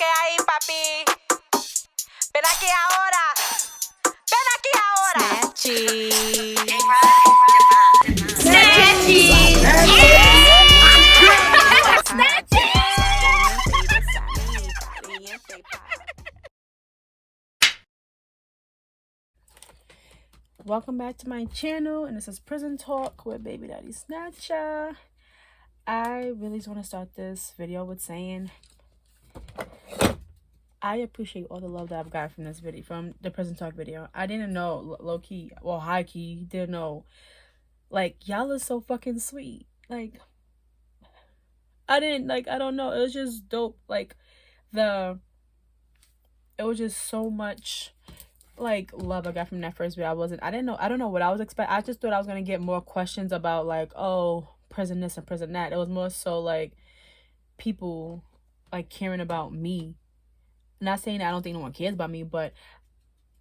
que hay, papi? Ven aquí ahora. Ven aquí ahora. Welcome back to my channel, and this is Prison Talk with Baby Daddy Snatcher. I really just want to start this video with saying I appreciate all the love that I've got from this video, from the Prison Talk video. I didn't know, low-key, well, high-key, didn't know, like, y'all are so fucking sweet. Like, I don't know, it was just dope. Like, it was just so much like love I got from that first video. I don't know what I was expecting. I just thought I was gonna get more questions about like, oh, prison this and prison that. It was more so like people like caring about me. Not saying that I don't think no one cares about me, but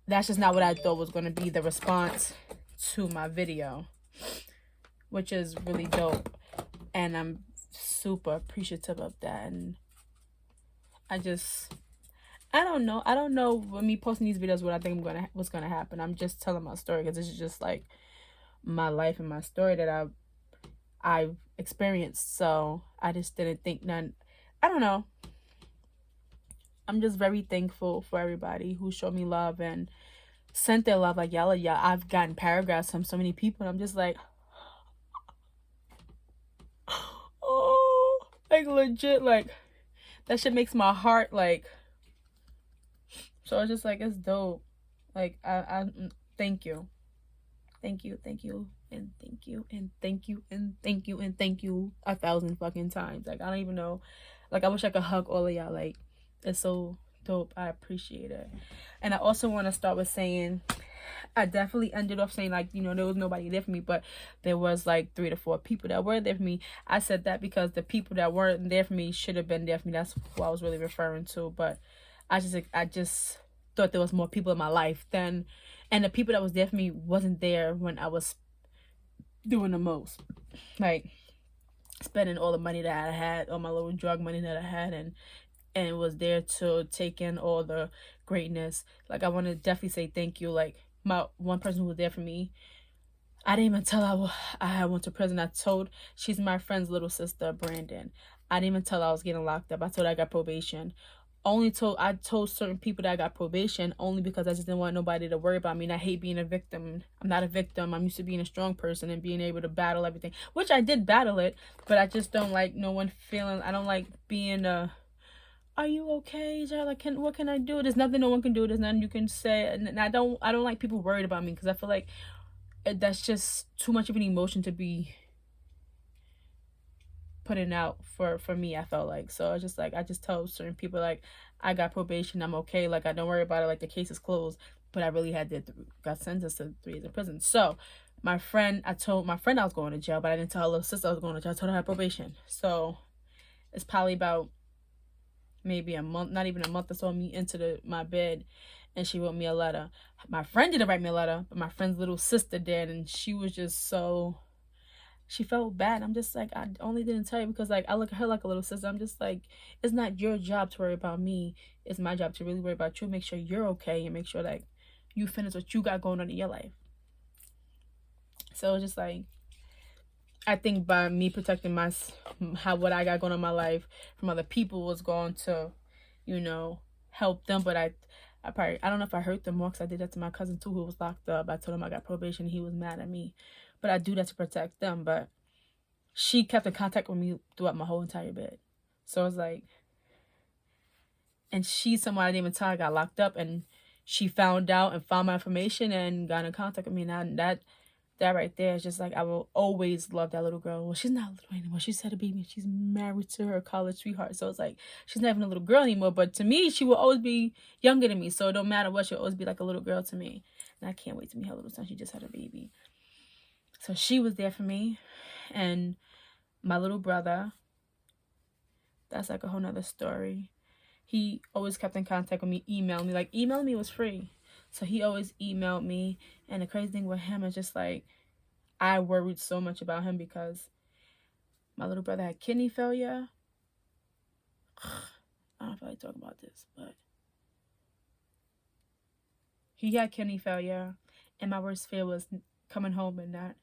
that's just not what I thought was gonna be the response to my video, which is really dope, and I'm super appreciative of that. And I don't know when me posting these videos what I think what's gonna happen. I'm just telling my story because this is just like my life and my story that I've experienced. So I just didn't think none. I don't know. I'm just very thankful for everybody who showed me love and sent their love. Like y'all, I've gotten paragraphs from so many people, and I'm just like, oh, like legit, like that shit makes my heart like. So it's just like, it's dope. Like, I thank you. Thank you, and thank you, and thank you, and thank you, and thank you 1,000 fucking times. Like, I don't even know. Like, I wish I could hug all of y'all. Like, it's so dope. I appreciate it. And I also want to start with saying, I definitely ended off saying, like, you know, there was nobody there for me, but there was like 3 to 4 people that were there for me. I said that because the people that weren't there for me should have been there for me. That's what I was really referring to. But I just thought there was more people in my life than, and the people that was there for me wasn't there when I was doing the most, like spending all the money that I had, all my little drug money that I had, and it was there to take in all the greatness. Like, I want to definitely say thank you. Like, my one person who was there for me, I didn't even tell her I went to prison. I told, she's my friend's little sister, Brandon. I didn't even tell her I was getting locked up. I told her I got probation. I told certain people that I got probation only because I just didn't want nobody to worry about me. And I hate being a victim. I'm not a victim. I'm used to being a strong person and being able to battle everything, which I did battle it, but I just don't like no one feeling. I don't like being are you okay, Like, what can I do? There's nothing no one can do. There's nothing you can say. And I don't like people worried about me, because I feel like that's just too much of an emotion to be putting out for me. I felt like, so I just tell certain people, like, I got probation, I'm okay, like, I don't worry about it, like, the case is closed. But I really got sentenced to 3 years in prison. So I told my friend I was going to jail, but I didn't tell her little sister I was going to jail. I told her I had probation. So it's probably about maybe a month, not even a month or so, me into my bed, and she wrote me a letter. My friend didn't write me a letter, but my friend's little sister did, and she was just so, she felt bad. I'm just like, I only didn't tell you because, like, I look at her like a little sister. I'm just like, it's not your job to worry about me. It's my job to really worry about you, make sure you're okay, and make sure that you finish what you got going on in your life. So it's just like, I think by me protecting what I got going on in my life from other people was going to, you know, help them. But I don't know if I hurt them more, because I did that to my cousin too, who was locked up. I told him I got probation. He was mad at me. But I do that to protect them. But she kept in contact with me throughout my whole entire bed. So it's like, and she's someone I didn't even tell I got locked up, and she found out and found my information and got in contact with me. And that right there is just like, I will always love that little girl. Well, she's not little anymore. She's had a baby. She's married to her college sweetheart. So it's like, she's not even a little girl anymore. But to me, she will always be younger than me. So it don't matter what, she'll always be like a little girl to me. And I can't wait to meet her little son. She just had a baby. So she was there for me. And my little brother, that's like a whole nother story. He always kept in contact with me, emailed me. Like, emailing me was free. So he always emailed me. And the crazy thing with him is just like, I worried so much about him because my little brother had kidney failure. I don't feel like talking about this, but he had kidney failure, and my worst fear was coming home and not.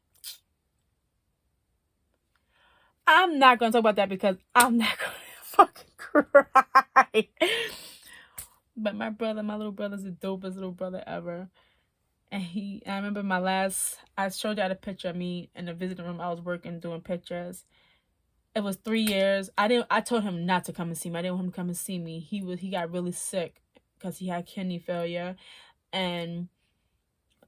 I'm not gonna talk about that because I'm not gonna fucking cry. But my little brother's the dopest little brother ever. And I remember I showed y'all a picture of me in the visiting room. I was working, doing pictures. It was 3 years. I told him not to come and see me. I didn't want him to come and see me. He got really sick because he had kidney failure. And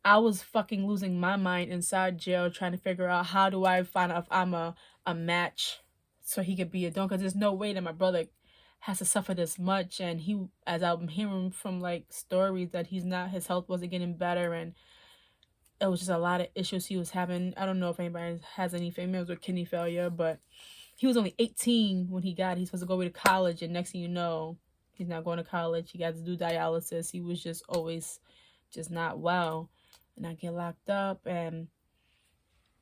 I was fucking losing my mind inside jail trying to figure out how do I find out if I'm a match so he could be a donor. Because there's no way that my brother has to suffer this much. And as I'm hearing from like stories that his health wasn't getting better, and it was just a lot of issues he was having. I don't know if anybody has any family members with kidney failure, but he was only 18 when he's supposed to go away to college, and next thing you know, he's not going to college. He got to do dialysis. He was just always just not well. And I get locked up, and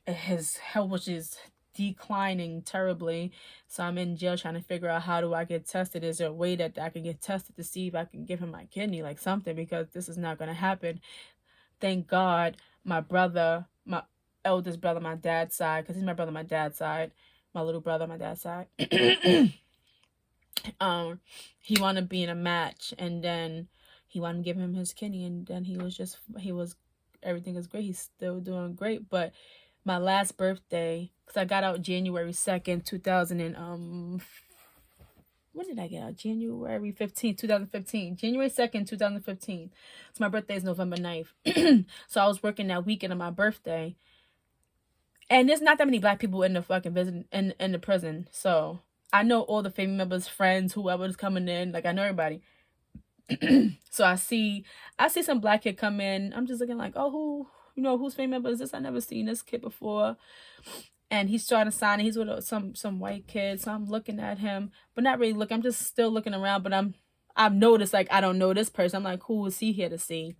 his health was just declining terribly. So I'm in jail trying to figure out how do I get tested. Is there a way that I can get tested to see if I can give him my kidney, like something, because this is not going to happen. Thank God my eldest brother, my dad's side, because he's my brother, my dad's side, my little brother, my dad's side. He wanted to be in a match, and then he wanted to give him his kidney, and then everything is great. He's still doing great. But my last birthday, because I got out January 2nd, 2000 and when did I get out? January 15th, 2015. January 2nd, 2015. So my birthday is November 9th. So I was working that weekend of my birthday. And there's not that many black people in the fucking in the prison. So I know all the family members, friends, whoever's coming in. Like, I know everybody. So I see some black kid come in. I'm just looking like, oh, whose family member is this? I never seen this kid before. And he's trying to sign it. He's with some white kid. So I'm looking at him, but not really looking. I'm just still looking around. But I've noticed, like, I don't know this person. I'm like, who is he here to see?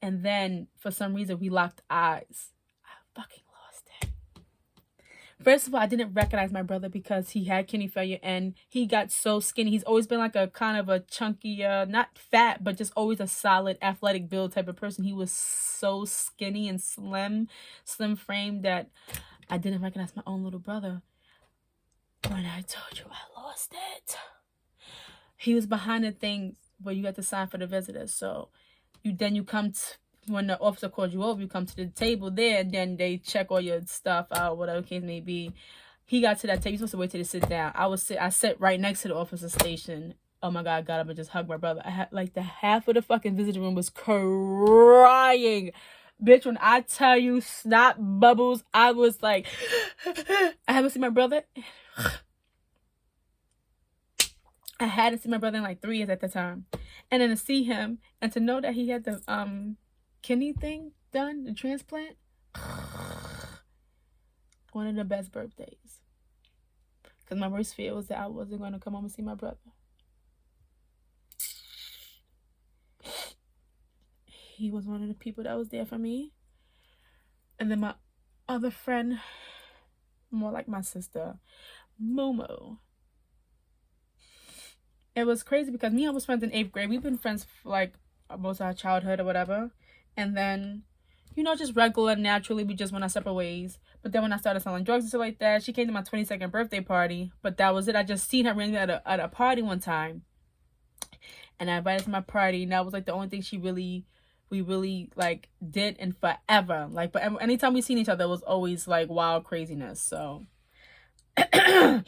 And then for some reason we locked eyes. I fucking lost it. First of all, I didn't recognize my brother because he had kidney failure and he got so skinny. He's always been like a kind of a chunky, not fat, but just always a solid athletic build type of person. He was so skinny and slim frame that I didn't recognize my own little brother. When I told you I lost it. He was behind the things where you got to sign for the visitors. So you come when the officer calls you over, you come to the table there, and then they check all your stuff out, whatever the case may be. He got to that table. You're supposed to wait till they sit down. I sat right next to the officer station. Oh my God, I got up and just hugged my brother. I had like the half of the fucking visiting room was crying. Bitch, when I tell you snot bubbles, I was like, I haven't seen my brother. I hadn't seen my brother in like 3 years at the time. And then to see him and to know that he had the kidney thing done, the transplant, one of the best birthdays. Because my worst fear was that I wasn't going to come home and see my brother. He was one of the people that was there for me. And then my other friend, more like my sister, Momo. It was crazy because me and I was friends in 8th grade. We've been friends for like most of our childhood or whatever. And then, just regular, naturally, we just went our separate ways. But then when I started selling drugs and stuff like that, she came to my 22nd birthday party. But that was it. I just seen her randomly at a party one time. And I invited her to my party. And that was like the only thing we really like did in forever. Like, but anytime we seen each other, it was always like wild craziness. So I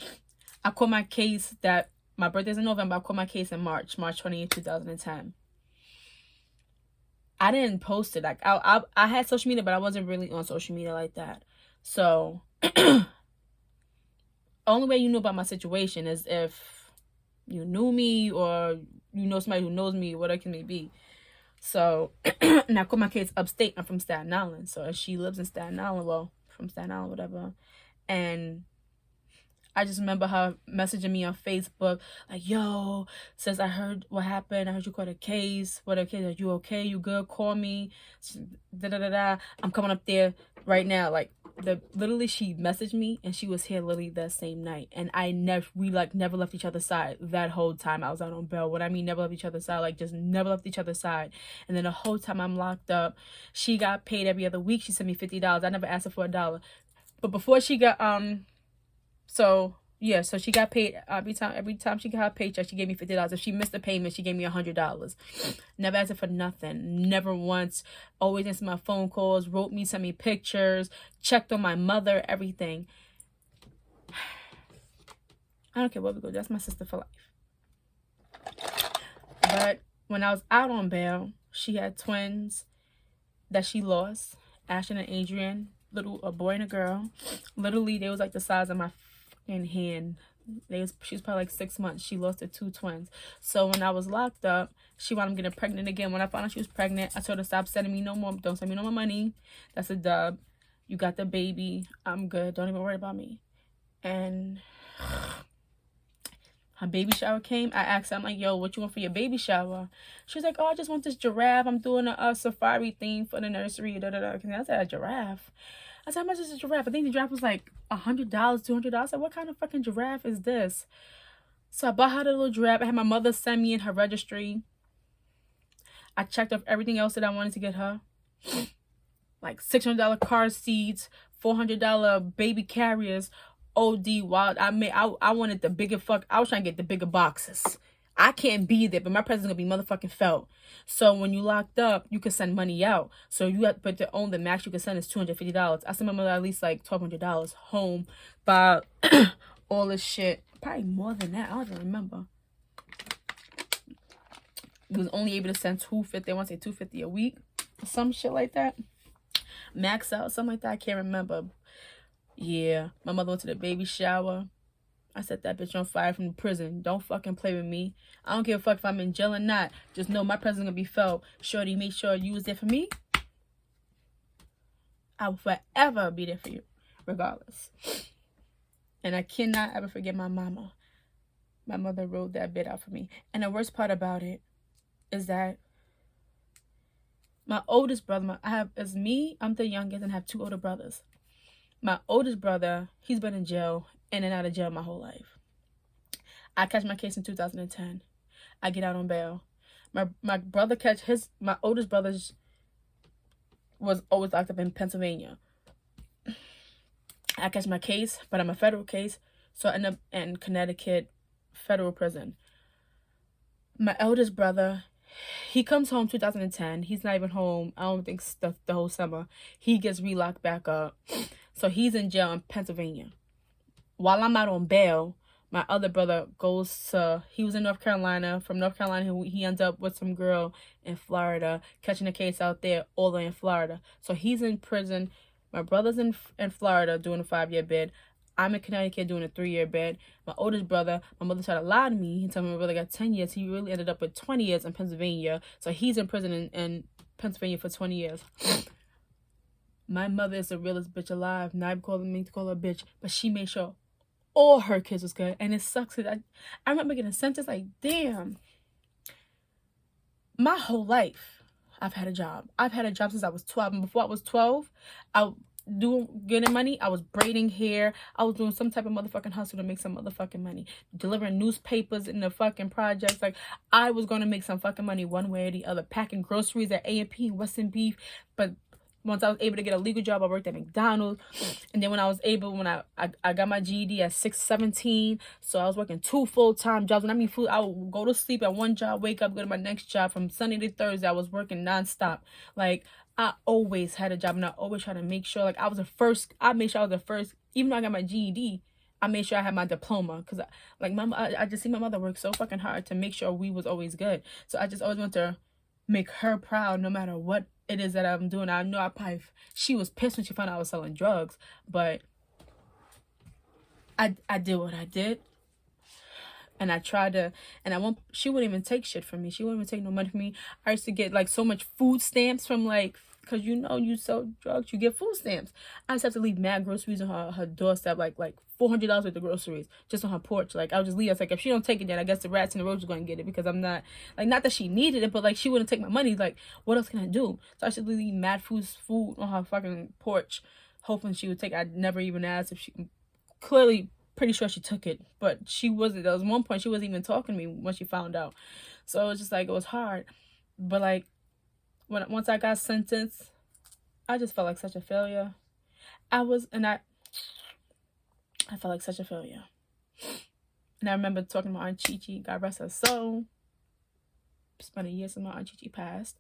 caught my case that my birthday's in November. I caught my case in March 28th, 2010. I didn't post it. Like I had social media, but I wasn't really on social media like that. So only way you knew about my situation is if you knew me or you know somebody who knows me, whatever it may be. So, and I caught my case upstate. I'm from Staten Island. So she lives in Staten Island, well, from Staten Island, whatever. And I just remember her messaging me on Facebook, like, yo, says, I heard what happened. I heard you caught a case. What a case? Are you okay? You good? Call me. Da-da-da-da. I'm coming up there right now. Like, literally she messaged me and she was here literally that same night, and we never left each other's side that whole time I was out on bail. What I mean never left each other's side, like just never left each other's side. And then the whole time I'm locked up, she got paid every other week. She sent me $50. I never asked her for $1. But before she got so yeah, so she got paid every time she got her paycheck, she gave me $50. If she missed the payment, she gave me $100. Never asked her for nothing. Never once. Always answered my phone calls, wrote me, sent me pictures, checked on my mother, everything. I don't care what we go. That's my sister for life. But when I was out on bail, she had twins that she lost, Ashton and Adrian, a boy and a girl. Literally, they was like the size of my in hand. She was probably like 6 months. She lost her 2 twins. So when I was locked up, she wound up getting pregnant again. When I found out she was pregnant, I told her, stop sending me no more. Don't send me no more money. That's a dub. You got the baby. I'm good. Don't even worry about me. And her baby shower came. I asked her, I'm like, yo, what you want for your baby shower? She was like, oh, I just want this giraffe. I'm doing a safari theme for the nursery. I said, a giraffe? I said, how much is a giraffe? I think the giraffe was like $100, $200. I said, what kind of fucking giraffe is this? So I bought her the little giraffe. I had my mother send me in her registry. I checked off everything else that I wanted to get her. Like $600 car seats, $400 baby carriers, OD wild. I wanted the bigger I was trying to get the bigger boxes. I can't be there, but my present's gonna be motherfucking felt. So when you locked up, you could send money out. So you have, but the max you can send is $250. I sent my mother at least like $1,200 home by all this shit. Probably more than that. I don't even remember. You was only able to send $250. I want to say $250 a week, some shit like that. Max out, something like that. I can't remember. Yeah, my mother went to the baby shower. I set that bitch on fire from the prison. Don't fucking play with me. I don't give a fuck if I'm in jail or not. Just know my presence gonna be felt. Shorty, make sure you was there for me. I will forever be there for you, regardless. And I cannot ever forget my mama. My mother wrote that bit out for me. And the worst part about it is that my oldest brother, I'm the youngest, and I have 2 older brothers. My oldest brother, he's been in jail, in and out of jail my whole life. I catch my case in 2010. I get out on bail. My brother my oldest brother was always locked up in Pennsylvania. I catch my case, but I'm a federal case, so I end up in Connecticut federal prison. My eldest brother, he comes home 2010. He's not even home, I don't think, the whole summer. He gets relocked back up. So he's in jail in Pennsylvania. While I'm out on bail, my other brother he was in North Carolina. From North Carolina, he ends up with some girl in Florida, catching a case out there, all the way in Florida. So he's in prison. My brother's in Florida doing a 5-year bid. I'm in Connecticut doing a 3-year bid. My oldest brother, my mother tried to lie to me. He told me my brother got 10 years. He really ended up with 20 years in Pennsylvania. So he's in prison in Pennsylvania for 20 years. My mother is the realest bitch alive. Not calling me to call her a bitch, but she made sure all her kids was good. And it sucks because I remember getting a sentence like, damn. My whole life, I've had a job. I've had a job since I was 12. And before I was 12, getting money. I was braiding hair. I was doing some type of motherfucking hustle to make some motherfucking money. Delivering newspapers in the fucking projects. Like, I was going to make some fucking money one way or the other. Packing groceries at A&P, Western Beef. But once I was able to get a legal job, I worked at McDonald's. And then when I got my GED at 6:17, so I was working 2 full-time jobs. When I mean food, I would go to sleep at one job, wake up, go to my next job. From Sunday to Thursday, I was working nonstop. Like, I always had a job, and I always try to make sure, like, I made sure I was the first. Even though I got my GED, I made sure I had my diploma. Because, I just see my mother work so fucking hard to make sure we was always good. So I just always want to make her proud no matter what it is that I'm doing. I know she was pissed when she found out I was selling drugs, but I did what I did, and I tried to, and she wouldn't even take shit from me. She wouldn't even take no money from me. I used to get like so much food stamps from, like, because you sell drugs, you get food stamps. I just have to leave mad groceries on her doorstep, like $400 worth of groceries just on her porch. Like, I'll just leave. It's like, if she don't take it, then I guess the rats in the roads are going to get it, because I'm not, like, not that she needed it, but like, she wouldn't take my money. Like, what else can I do? So I should leave mad food on her fucking porch, hoping she would take it. I never even asked if she, clearly pretty sure she took it, but she wasn't. There was one point she wasn't even talking to me when she found out. So it was just like, it was hard. But like, once I got sentenced, I just felt like such a failure. I felt like such a failure. And I remember talking to my Aunt Chi-Chi, God rest her soul. It's been a year since my Aunt Chi-Chi passed.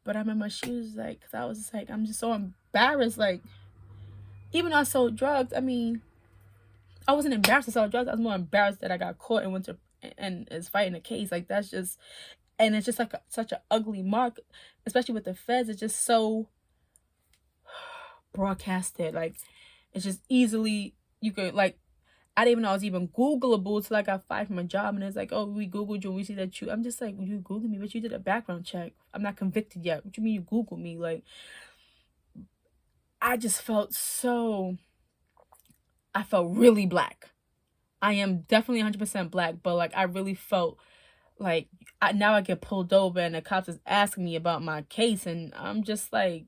But I remember she was like, because I was just like, I'm just so embarrassed. Like, even though I sold drugs, I mean, I wasn't embarrassed to sell drugs. I was more embarrassed that I got caught and went to, and is fighting a case. Like, that's just, and it's just like such an ugly mark, especially with the feds. It's just so broadcasted. Like, it's just easily, you could, like, I didn't even know I was even Googleable till I got fired from a job. And it's like, oh, we Googled you and we see that you, I'm just like, you Googled me, but you did a background check. I'm not convicted yet. What you mean you Googled me? Like, I just felt so, I felt really black. I am definitely 100% black, but like, I really felt like, now I get pulled over and the cops is asking me about my case. And I'm just like,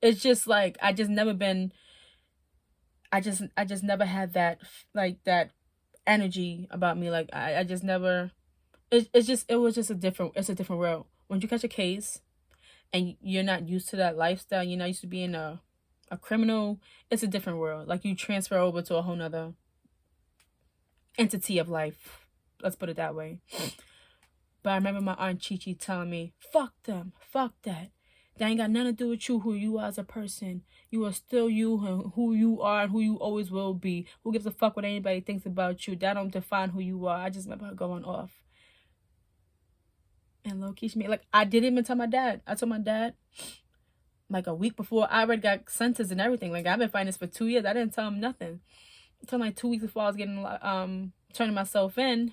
it's just like, I just never had that, like, that energy about me. Like, I just never, it was just a different world. When you catch a case and you're not used to that lifestyle, you're not used to being a criminal, it's a different world. Like, you transfer over to a whole nother entity of life. Let's put it that way. But I remember my Aunt Chi-Chi telling me, fuck them, fuck that. That ain't got nothing to do with you, who you are as a person. You are still you, and who you are, and who you always will be. Who gives a fuck what anybody thinks about you? That don't define who you are. I just remember her going off. And low-key, like, I didn't even tell my dad. I told my dad, like, a week before I already got sentenced and everything. Like, I've been fighting this for 2 years. I didn't tell him nothing. Until like 2 weeks before I was getting, turning myself in.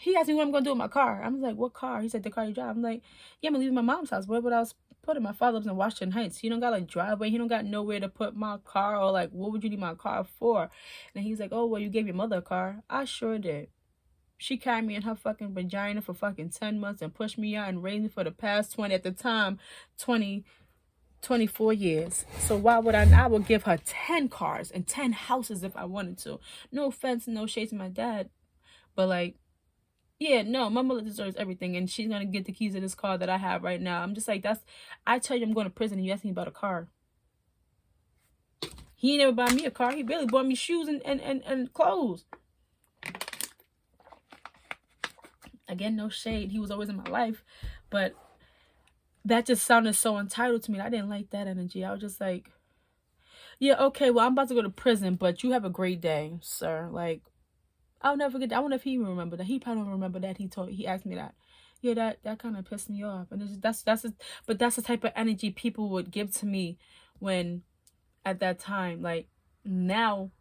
He asked me what I'm going to do with my car. I was like, what car? He said, the car you drive. I'm like, yeah, I'm going to leave my mom's house. Where would I put it? My father lives in Washington Heights. He don't got, like, driveway. He don't got nowhere to put my car. Or, like, what would you need my car for? And he's like, oh, well, you gave your mother a car. I sure did. She carried me in her fucking vagina for fucking 10 months and pushed me out and raised me for the past 24 years. So why would I would give her 10 cars and 10 houses if I wanted to. No offense, no shade to my dad. But, like, yeah, no, my mother deserves everything, and she's gonna get the keys to this car that I have right now. I'm just like, I tell you I'm going to prison and you ask me about a car. He ain't never bought me a car. He barely bought me shoes and clothes. Again, no shade. He was always in my life. But that just sounded so entitled to me. I didn't like that energy. I was just like, yeah, okay, well, I'm about to go to prison, but you have a great day, sir. Like, I'll never forget that. I wonder if he remembered that. He probably don't remember that. He asked me that. Yeah, that kind of pissed me off. And it's just, but that's the type of energy people would give to me when, at that time, like, now.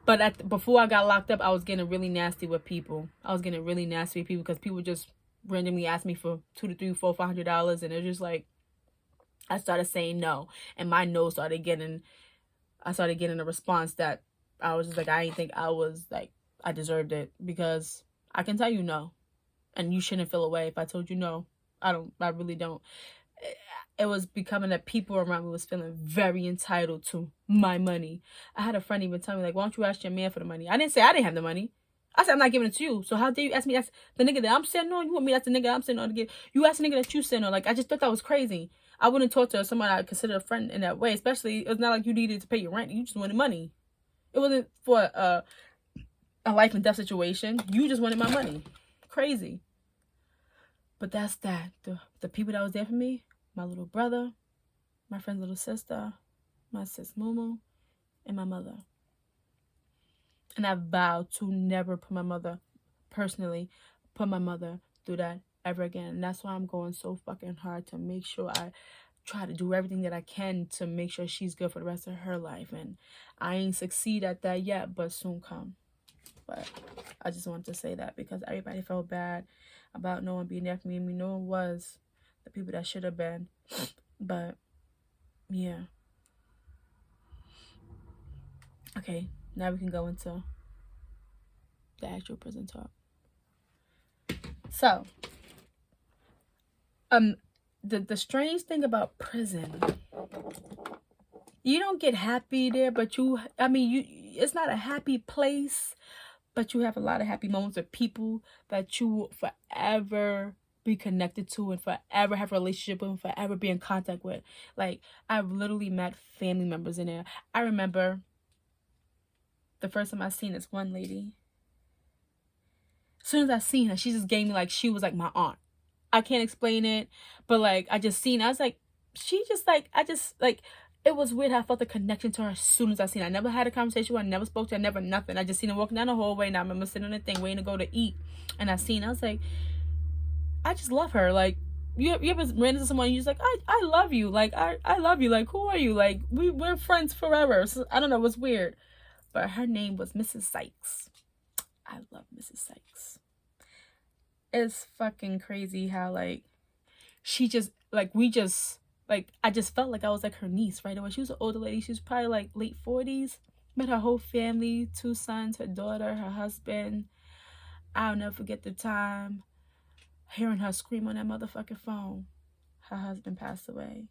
But before I got locked up, I was getting really nasty with people. Because people just randomly asked me for $200 to $300, $400, and it's just like, I started saying no, and my no I started getting a response that I was just like, I didn't think I deserved it, because I can tell you no, and you shouldn't feel away if I told you no. I really don't. It was becoming that people around me was feeling very entitled to my money. I had a friend even tell me, like, why don't you ask your man for the money? I didn't say I didn't have the money. I said, I'm not giving it to you. So how dare you ask me? That's the nigga that I'm sitting on. You want me? That's the nigga I'm sitting on to give. You ask the nigga that you sitting on. Like, I just thought that was crazy. I wouldn't talk to someone I consider a friend in that way. Especially, it's not like you needed to pay your rent. You just wanted money. It wasn't for a life and death situation. You just wanted my money. Crazy. But that's that. The people that was there for me, my little brother, my friend's little sister, my sis Mumu, and my mother. And I vowed to never put my mother through that ever again. And that's why I'm going so fucking hard to make sure I try to do everything that I can to make sure she's good for the rest of her life. And I ain't succeed at that yet, but soon come. But I just wanted to say that because everybody felt bad about no one being there for me. I mean, no one was the people that should have been. But, yeah. Okay, now we can go into the actual prison talk. So, the strange thing about prison You don't get happy there, but it's not a happy place, but you have a lot of happy moments with people that you will forever be connected to and forever have a relationship with and forever be in contact with. Like, I've literally met family members in there. I remember the first time I seen this one lady. As soon as I seen her, she just gave me, like, she was like my aunt. I can't explain it, but like, I just seen her. I was like, she just like, it was weird how I felt a connection to her as soon as I seen her. I never had a conversation with her, I never spoke to her, never nothing. I just seen her walking down the hallway, and I remember sitting on the thing waiting to go to eat. And I seen her, I was like, I just love her. Like, you ever ran into someone and you're just like, I love you. Like, I love you. Like, who are you? Like, we're friends forever. So, I don't know, it was weird. But her name was Mrs. Sykes. I love Mrs. Sykes. It's fucking crazy how, like, she just, like, I just felt like I was like her niece right away. She was an older lady. She was probably like late 40s. Met her whole family, 2 sons, her daughter, her husband. I'll never forget the time hearing her scream on that motherfucking phone. Her husband passed away.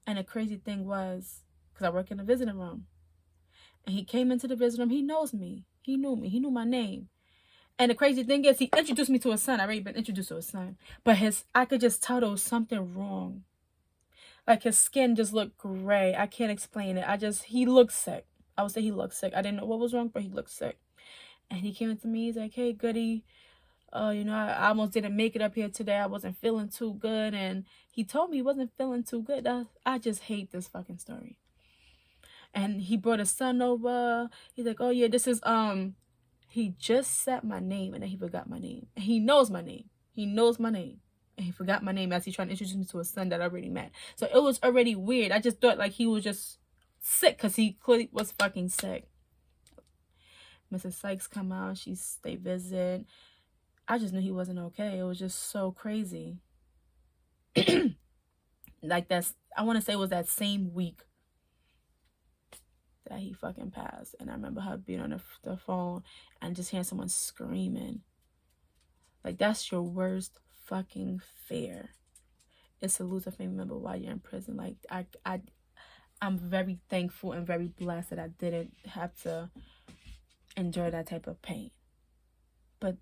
And the crazy thing was, because I work in the visiting room, and he came into the visiting room, he knows me. He knew me. He knew my name. And the crazy thing is, he introduced me to his son. I already been introduced to his son. But I could just tell there was something wrong. Like, his skin just looked gray. I can't explain it. He looked sick. I would say he looked sick. I didn't know what was wrong, but he looked sick. And he came into me. He's like, hey, Goody. I almost didn't make it up here today. I wasn't feeling too good. And he told me he wasn't feeling too good. I just hate this fucking story. And he brought his son over. He's like, oh, yeah, this is, he just said my name, and then he forgot my name. And he knows my name. He knows my name. And he forgot my name as he tried to introduce me to a son that I already met. So it was already weird. I just thought like he was just sick, because he clearly was fucking sick. Mrs. Sykes come out. They visit. I just knew he wasn't okay. It was just so crazy. Like, I want to say it was that same week that he fucking passed. And I remember her being on the phone and just hearing someone screaming. Like, that's your worst fucking fear, is to lose a family member while you're in prison. Like, I'm very thankful and very blessed that I didn't have to endure that type of pain. But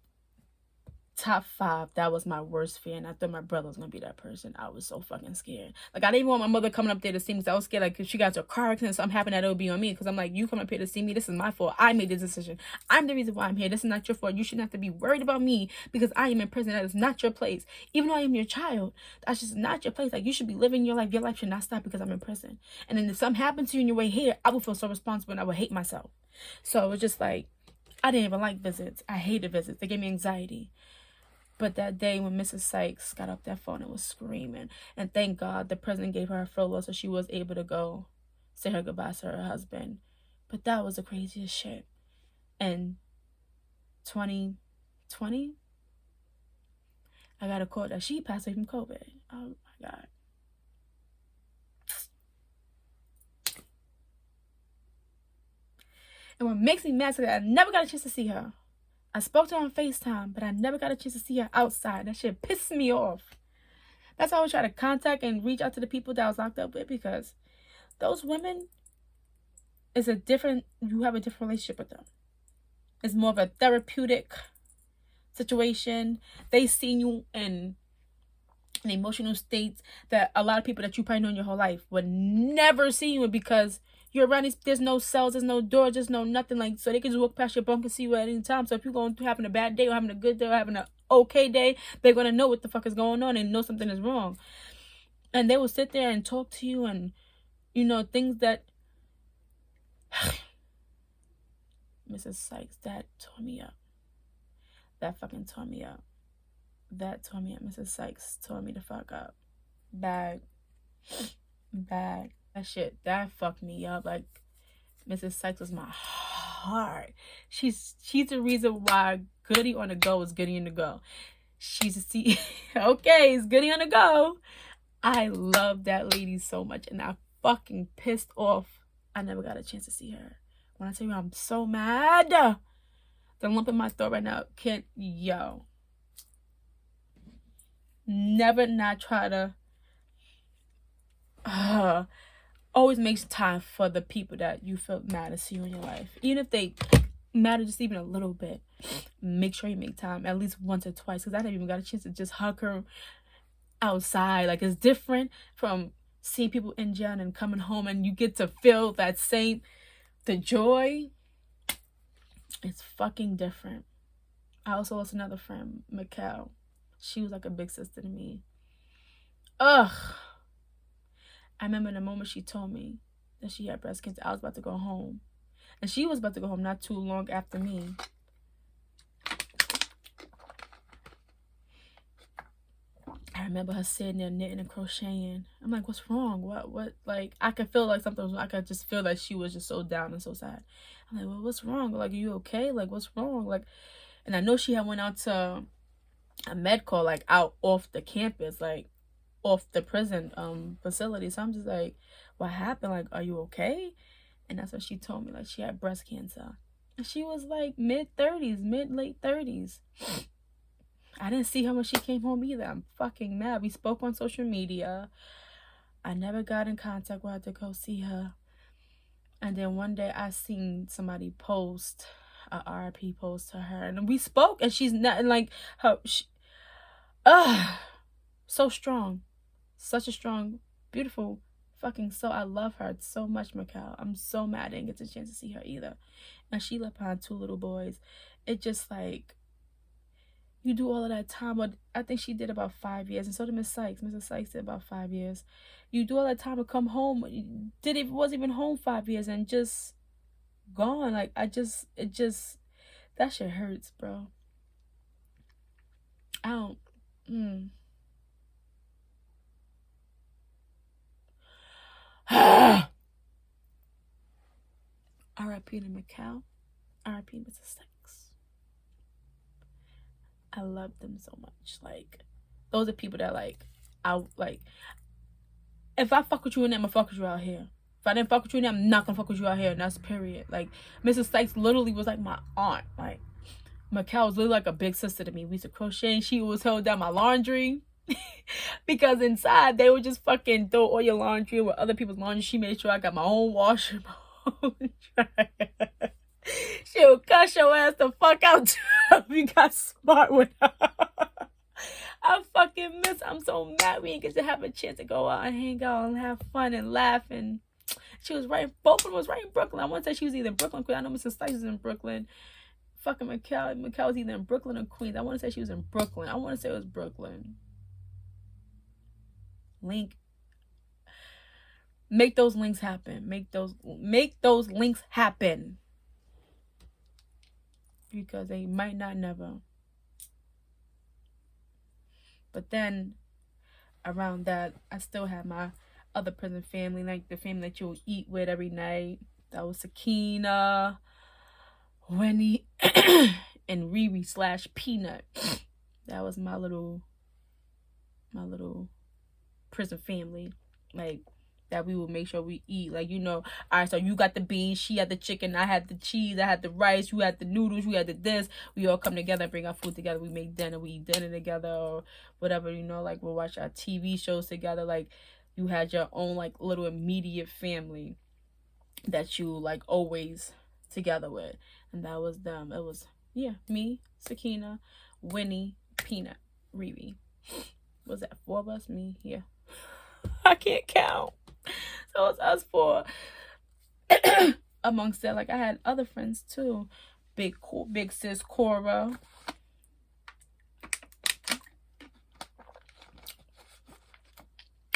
top 5, that was my worst fear, and I thought my brother was gonna be that person. I was so fucking scared. Like, I didn't even want my mother coming up there to see me, because I was scared, like, if she got into a car accident, something happened, that it would be on me. Because I'm like, you come up here to see me, this is my fault. I made this decision. I'm the reason why I'm here. This is not your fault. You shouldn't have to be worried about me because I am in prison. That is not your place. Even though I am your child, that's just not your place. Like, you should be living your life. Your life should not stop because I'm in prison. And then if something happens to you on your way here, I would feel so responsible, and I would hate myself. So it was just like, I didn't even like visits. I hated visits. They gave me anxiety. But that day when Mrs. Sykes got off that phone and was screaming, and thank God the president gave her a furlough so she was able to go say her goodbyes to her husband. But that was the craziest shit. And 2020, I got a call that she passed away from COVID. Oh my God. And what makes me mad is that I never got a chance to see her. I spoke to her on FaceTime, but I never got a chance to see her outside. That shit pisses me off. That's why I always try to contact and reach out to the people that I was locked up with, because those women, you have a different relationship with them. It's more of a therapeutic situation. They see you in emotional states that a lot of people that you probably know in your whole life would never see you in, because you're around there's no cells, there's no doors, there's no nothing. Like, so they can just walk past your bunk and see you at any time. So if you're going through having a bad day or having a good day or having an okay day, they're going to know what the fuck is going on and know something is wrong. And they will sit there and talk to you, and things that Mrs. Sykes, that tore me up. That fucking tore me up. That tore me up. Mrs. Sykes tore me the fuck up. Bad. That fucked me up. Like, Mrs. Sykes was my heart. She's the reason why Goody on the Go is Goody on the Go. Okay, it's Goody on the Go. I love that lady so much, and I fucking pissed off I never got a chance to see her. When I tell you I'm so mad, the lump in my throat right now never not try to always makes time for the people that you feel mad to see in your life. Even if they matter just even a little bit, make sure you make time at least once or twice, because I never even got a chance to just hug her outside. Like, it's different from seeing people in jail and coming home and you get to feel that same, the joy. It's fucking different. I also lost another friend, Mikkel. She was like a big sister to me. Ugh. I remember the moment she told me that she had breast cancer, I was about to go home. And she was about to go home not too long after me. I remember her sitting there knitting and crocheting. I'm like, what's wrong? What? Like, I could feel like something was wrong. I could just feel that she was just so down and so sad. I'm like, well, what's wrong? Like, are you okay? Like, what's wrong? Like, and I know she had went out to a med call, like, out off the campus, like, off the prison facility. So I'm just like, what happened? Like, are you okay? And that's what she told me. Like, she had breast cancer. And she was like late 30s. I didn't see her when she came home either. I'm fucking mad. We spoke on social media. I never got in contact with her to go see her. And then one day I seen somebody post a RIP post to her, and we spoke, and she's not like her. So strong, such a strong, beautiful fucking soul. I love her so much, Mikkel. I'm so mad I didn't get the chance to see her either. And she left behind 2 little boys. It just like, you do all of that time. But I think she did about 5 years, and so did Miss Sykes. Mrs. Sykes did about 5 years. You do all that time to come home. Wasn't even home 5 years and just gone. Like, that shit hurts, bro. I don't. R.I.P. to Mikkel. R.I.P. Mrs. Sykes. I love them so much. Like, those are people that, like, I like. If I fuck with you in there, I'm gonna fuck with you out here. If I didn't fuck with you in there, I'm not gonna fuck with you out here. And that's period. Like, Mrs. Sykes literally was like my aunt. Like, Mikkel was literally like a big sister to me. We used to crochet, and she was held down my laundry. Because inside they would just fucking throw all your laundry with other people's laundry. She made sure I got my own washer, my own dryer. She would cuss your ass the fuck out if you got smart with her. I fucking miss. I'm so mad we didn't get to have a chance to go out and hang out and have fun and laugh. And she was right. Both of them was right in Brooklyn. I want to say she was either in Brooklyn, Queens. I know Mrs. Sykes is in Brooklyn. Fucking Mikkel was either in Brooklyn or Queens. I want to say she was in Brooklyn. I want to say it was Brooklyn. Make those links happen. Make those links happen. Because they might not never. But then around that, I still have my other prison family, like the family that you'll eat with every night. That was Sakina, Winnie, and Riri / Peanut. That was my little prison family. Like, that we would make sure we eat. Like, you know, all right, so you got the beans, she had the chicken, I had the cheese, I had the rice, you had the noodles, you had the this. We all come together and bring our food together. We make dinner, we eat dinner together, or whatever, you know, like, we'll watch our TV shows together. Like, you had your own, like, little immediate family that you, like, always together with. And that was them. It was, yeah, me, Sakina, Winnie, Peanut, Riri. Was that 4 of us? Me? Yeah. I can't count. So it's us 4. Amongst that, like, I had other friends too. Big sis Cora.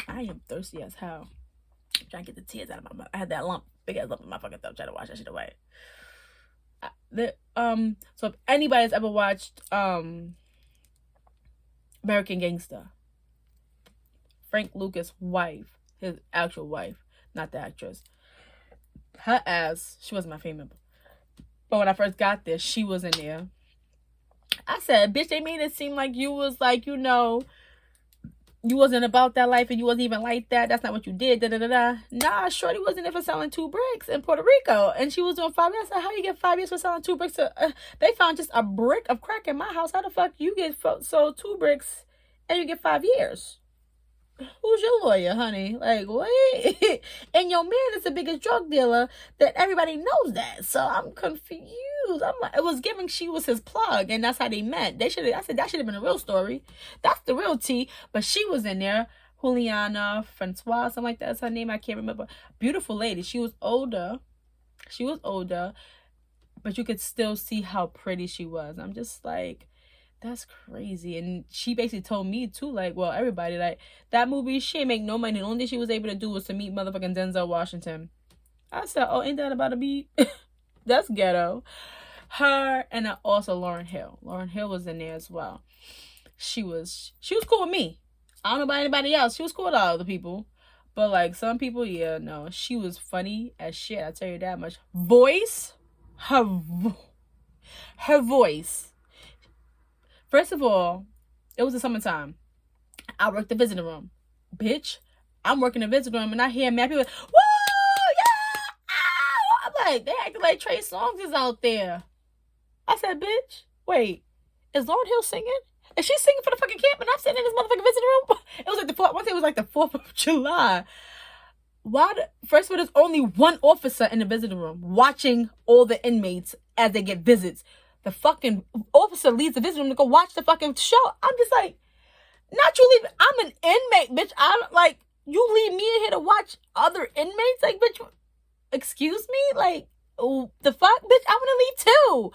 I am thirsty as hell. I'm trying to get the tears out of my mouth. I had that big ass lump in my fucking throat. Trying to wash that shit away. So if anybody's ever watched American Gangster, Frank Lucas' wife, his actual wife, not the actress, her ass, she wasn't my favorite. But when I first got there, she was in there. I said, bitch, they made it seem like you was like, you know, you wasn't about that life and you wasn't even like that. That's not what you did. Nah, shorty wasn't there for selling 2 bricks in Puerto Rico. And she was doing 5 years. I said, how you get 5 years for selling 2 bricks? They found just a brick of crack in my house. How the fuck you get sold 2 bricks and you get 5 years? Who's your lawyer, honey? Like, what? And your man is the biggest drug dealer that everybody knows that. So I'm confused. I'm like, it was giving she was his plug, and that's how they met. I said that should have been a real story. That's the real tea. But she was in there. Juliana Francois, something like that's her name. I can't remember. Beautiful lady. She was older. But you could still see how pretty she was. I'm just like, that's crazy. And she basically told me too, like, well, everybody, like, that movie, she ain't make no money. The only thing she was able to do was to meet motherfucking Denzel Washington. I said, oh, ain't that about to be? That's ghetto. Her and also Lauryn Hill. Lauryn Hill was in there as well. She was cool with me. I don't know about anybody else. She was cool with all other people. But like some people, yeah, no. She was funny as shit. I tell you that much. Voice, her voice. First of all, it was the summertime. I worked the visitor room. Bitch, I'm working the visitor room and I hear mad people like, woo, yeah, ow. I'm like, they acting like Trey Songz is out there. I said, bitch, wait, is Lauryn Hill singing? Is she singing for the fucking camp and I'm sitting in this motherfucking visitor room? It was like one day it was like the 4th of July. First of all, there's only one officer in the visitor room watching all the inmates as they get visits. The fucking officer leaves the visitor room to go watch the fucking show. I'm just like, not you leaving. I'm an inmate, bitch. I'm like, you leave me in here to watch other inmates? Like, bitch, excuse me? Like, the fuck? Bitch, I want to leave too.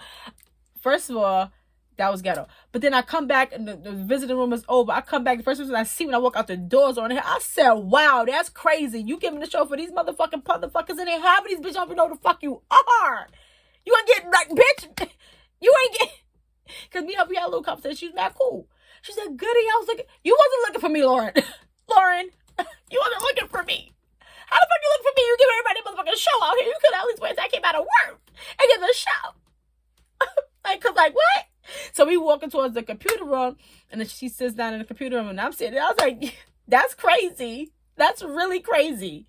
First of all, that was ghetto. But then I come back and the visiting room is over. I come back, the first person I see when I walk out the doors on here, I said, wow, that's crazy. You giving the show for these motherfuckers in there. Half of these bitches don't even know who the fuck you are. You ain't getting, like, bitch, you ain't getting, because we had a little conversation. She was mad cool. She said, goody, I was looking, you wasn't looking for me, Lauryn. Lauryn, you wasn't looking for me. How the fuck you looking for me? You give everybody a motherfucking show out here. You could at least wait until I came out of work and get the show. Like, cause like, what? So we walking towards the computer room, and then she sits down in the computer room, and I'm sitting there. I was like, that's crazy. That's really crazy.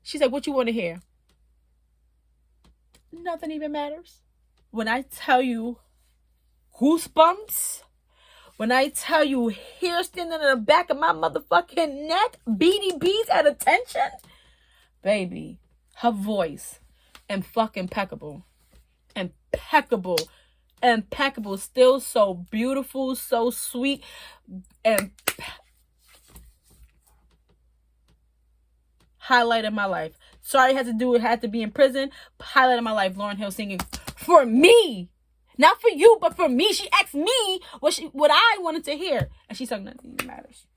She's like, what you want to hear? Nothing even matters. When I tell you goosebumps, when I tell you hair standing in the back of my motherfucking neck, beady beads at attention, baby, her voice, and fucking impeccable. Impeccable, still so beautiful, so sweet, and highlight of my life. Sorry, had to be in prison. Highlight of my life, Lauryn Hill singing for me, not for you, but for me. She asked me what I wanted to hear, and she sung Nothing Even Matters.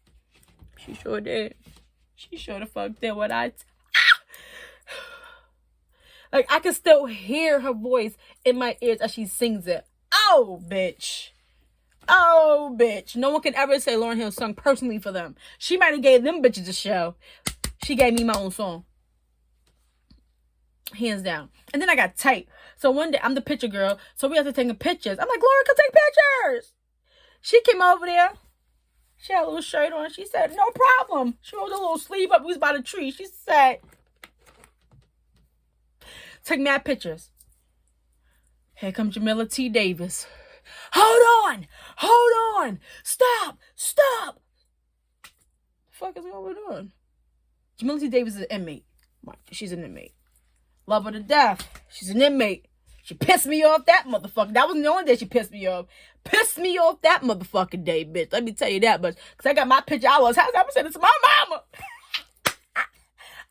She sure did. She sure the fuck did what I. Like, I can still hear her voice in my ears as she sings it. Oh, bitch. No one can ever say Lauryn Hill sung personally for them. She might have gave them bitches a show. She gave me my own song. Hands down. And then I got tight. So one day, I'm the picture girl. So we have to take pictures. I'm like, Laura, come take pictures. She came over there. She had a little shirt on. She said, no problem. She rolled a little sleeve up. We was by the tree. She said, take mad pictures. Here comes Jamila T. Davis. Hold on. Stop. The fuck is going on? Jamila T. Davis is an inmate. She's an inmate. Love her to death. She's an inmate. She pissed me off that motherfucker. That wasn't the only day she pissed me off. Pissed me off that motherfucking day, bitch. Let me tell you that much. Because I got my picture. I'm saying this to my mama.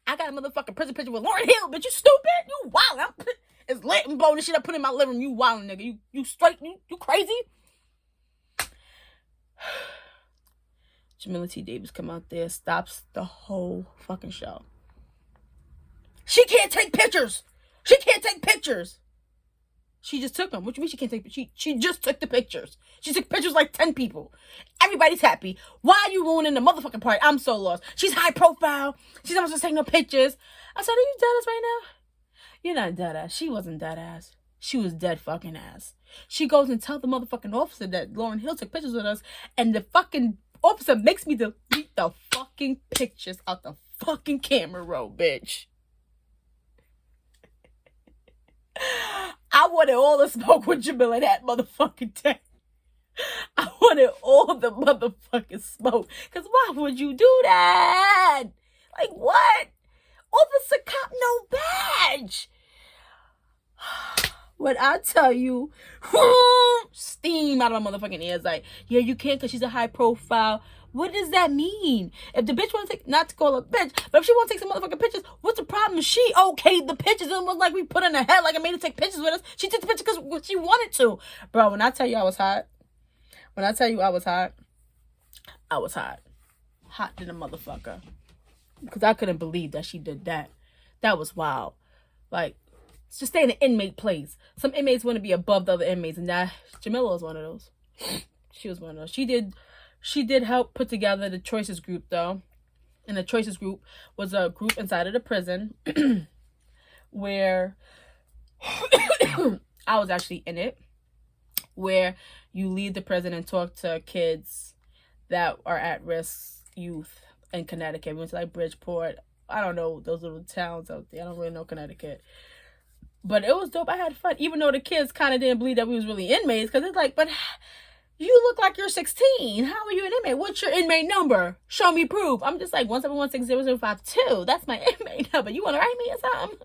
I got a motherfucking prison picture with Lauryn Hill, bitch. You stupid? You wild. It's lit and blowing the shit I put in my living room. You wild, nigga. You straight? You crazy? Jamila T. Davis come out there, stops the whole fucking show. She can't take pictures. She just took them. What do you mean she can't take pictures? She just took the pictures. She took pictures like 10 people. Everybody's happy. Why are you ruining the motherfucking party? I'm so lost. She's high profile. She's not supposed to take no pictures. I said, are you dead ass right now? You're not dead ass. She wasn't dead ass. She was dead fucking ass. She goes and tells the motherfucking officer that Lauryn Hill took pictures with us, and the fucking officer makes me delete the fucking pictures out the fucking camera roll, bitch. I wanted all the smoke with Jamila that motherfucking day. I wanted all the motherfucking smoke. Because why would you do that? Like, what? Officer cop, no badge. When I tell you, steam out of my motherfucking ears, like, yeah, you can't because she's a high profile. What does that mean? If the bitch want to take, not to call her bitch, but if she want to take some motherfucking pictures, what's the problem? She okayed the pictures. It was like we put in her head, like I made her take pictures with us. She took the picture because she wanted to. Bro, when I tell you I was hot, I was hot. Hot than a motherfucker. Because I couldn't believe that she did that. That was wild. Like, just stay in an inmate place. Some inmates want to be above the other inmates, and that Jamila was one of those. She was one of those. She did help put together the Choices group, though. And the Choices group was a group inside of the prison where I was actually in it, where you leave the prison and talk to kids that are at risk youth in Connecticut. We went to like Bridgeport. I don't know those little towns out there. I don't really know Connecticut. But it was dope. I had fun. Even though the kids kind of didn't believe that we was really inmates. Because it's like, but you look like you're 16. How are you an inmate? What's your inmate number? Show me proof. I'm just like 1716052. That's my inmate number. You want to write me or something?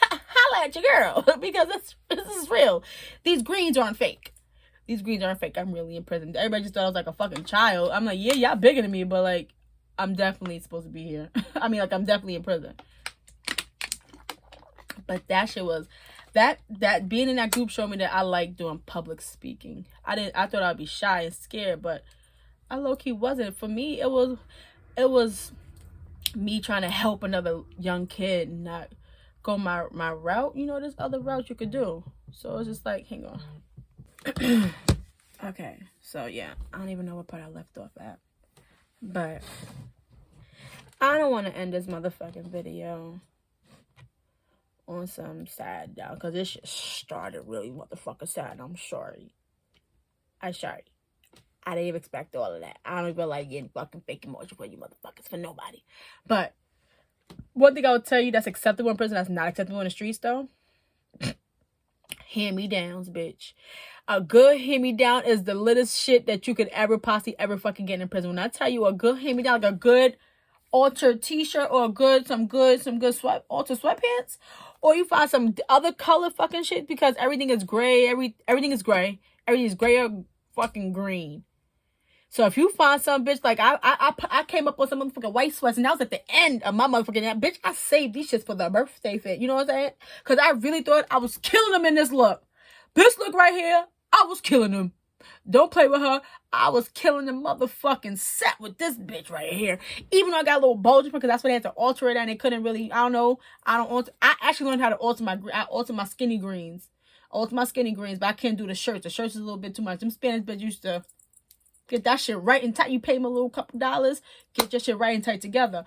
Holla at your girl. Because this is real. These greens aren't fake. I'm really in prison. Everybody just thought I was like a fucking child. I'm like, yeah, y'all bigger than me. But like, I'm definitely supposed to be here. I mean, like, I'm definitely in prison. But that shit was, that being in that group showed me that I like doing public speaking. I thought I'd be shy and scared, but I low-key wasn't. For me, it was me trying to help another young kid not go my route. You know, there's other routes you could do. So it's just like, hang on. Okay, so yeah, I don't even know what part I left off at. But I don't want to end this motherfucking video on some sad down, because this shit started really motherfucking sad. I'm sorry. I didn't even expect all of that. I don't even like getting fucking fake emotion for you motherfuckers, for nobody. But one thing I would tell you that's acceptable in prison, that's not acceptable in the streets though. Hand-me-downs, bitch. A good hand-me-down is the littest shit that you could ever possibly ever fucking get in prison. When I tell you a good hand-me-down, like a good altered t-shirt or some good altered sweatpants, or you find some other color fucking shit, because everything is gray. Everything is gray. Everything is gray or fucking green. So if you find some bitch, like I came up with some motherfucking white sweats, and that was at the end of my motherfucking bitch. I saved these shits for the birthday fit. You know what I'm saying? Because I really thought I was killing them in this look. This look right here, I was killing them. Don't play with her. I was killing the motherfucking set with this bitch right here. Even though I got a little bulge, because that's what they had to alter it, and they couldn't really, I actually learned how to alter my skinny greens. But I can't do the shirts. The shirts is a little bit too much. Them Spanish bitch used to get that shit right and tight. You pay them a little couple dollars, get your shit right and tight together.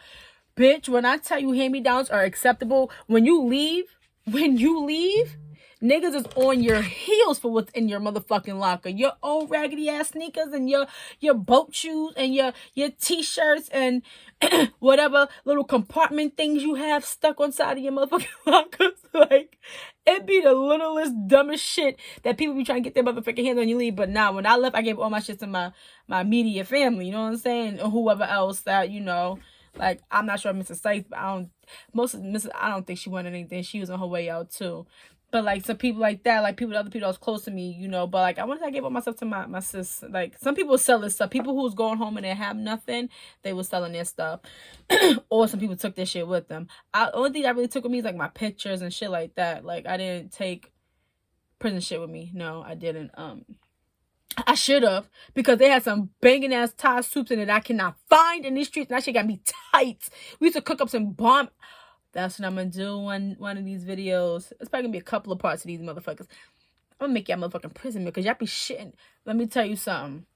Bitch, when I tell you hand-me-downs are acceptable, when you leave, niggas is on your heels for what's in your motherfucking locker. Your old raggedy ass sneakers and your boat shoes and your t-shirts and whatever little compartment things you have stuck on side of your motherfucking lockers. Like, it be the littlest, dumbest shit that people be trying to get their motherfucking hands on you leave. But nah, when I left, I gave all my shit to my immediate family. You know what I'm saying? Or whoever else that, you know. Like, I'm not sure Mrs. Sykes, but I don't think she wanted anything. She was on her way out too. But, like, some people like that, like, other people that was close to me, you know. But, like, I wanted to give up myself to my sis. Like, some people sell this stuff. People who was going home and they have nothing, they was selling their stuff. Or some people took their shit with them. Only thing I really took with me is, like, my pictures and shit like that. Like, I didn't take prison shit with me. No, I didn't. I should have, because they had some banging ass Thai soups in it I cannot find in these streets. And that shit got me tight. We used to cook up some bomb. That's what I'm gonna do one of these videos. It's probably gonna be a couple of parts of these motherfuckers. I'm gonna make y'all motherfucking prison meal, because y'all be shitting. Let me tell you something.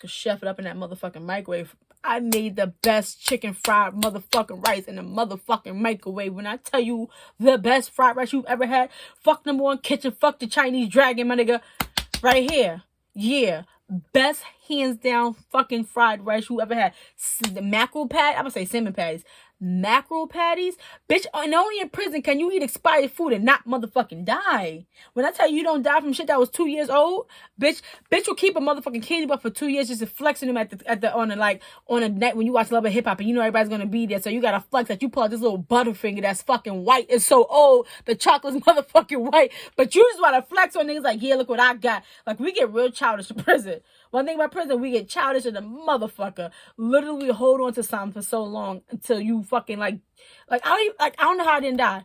Cause chef it up in that motherfucking microwave. I made the best chicken fried motherfucking rice in the motherfucking microwave. When I tell you the best fried rice you've ever had, fuck number one kitchen, fuck the Chinese dragon, my nigga. Right here. Yeah. Best hands down fucking fried rice you ever had. The mackerel patty, I'm gonna say salmon patties. mackerel patties. Bitch, and only in prison can you eat expired food and not motherfucking die. When I tell you don't die from shit that was 2 years old, bitch will keep a motherfucking candy bar for 2 years just flexing them on a night when you watch Love and Hip Hop and you know everybody's gonna be there. So you gotta flex that you pull out this little Butterfinger that's fucking white. It's so old. The chocolate's motherfucking white. But you just wanna flex on niggas like, yeah, look what I got. Like, we get real childish in prison. One thing about prison, we get childish in the motherfucker. Literally hold on to something for so long until you fucking I don't know how I didn't die.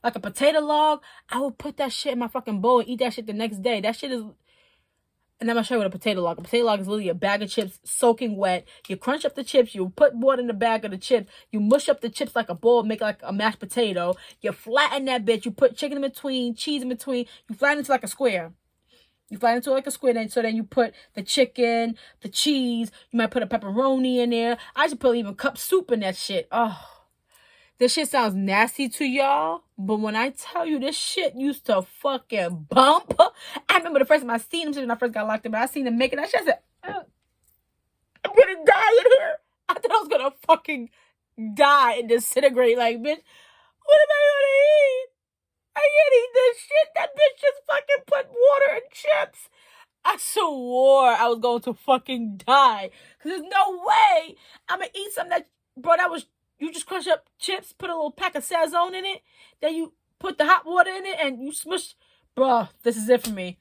Like a potato log, I would put that shit in my fucking bowl and eat that shit the next day. That shit is, and I'm gonna show you what a potato log. A potato log is literally a bag of chips soaking wet. You crunch up the chips, you put water in the bag of the chips, you mush up the chips like a bowl, make like a mashed potato. You flatten that bitch, you put chicken in between, cheese in between, you flatten it to like a square. You flatten it to like a square, so then you put the chicken, the cheese, you might put a pepperoni in there. I should put even cup soup in that shit. Oh, this shit sounds nasty to y'all, but when I tell you this shit used to fucking bump. I remember the first time I seen him when I first got locked up, I seen him making that shit. I said, I'm gonna die in here. I thought I was gonna fucking die and disintegrate. Like, bitch, what am I gonna eat? I can't eat this shit. That bitch just fucking put water in chips. I swore I was going to fucking die. Because there's no way I'm going to eat something that, bro, you just crunch up chips, put a little pack of Sazone in it, then you put the hot water in it, and you smush. Bro, this is it for me.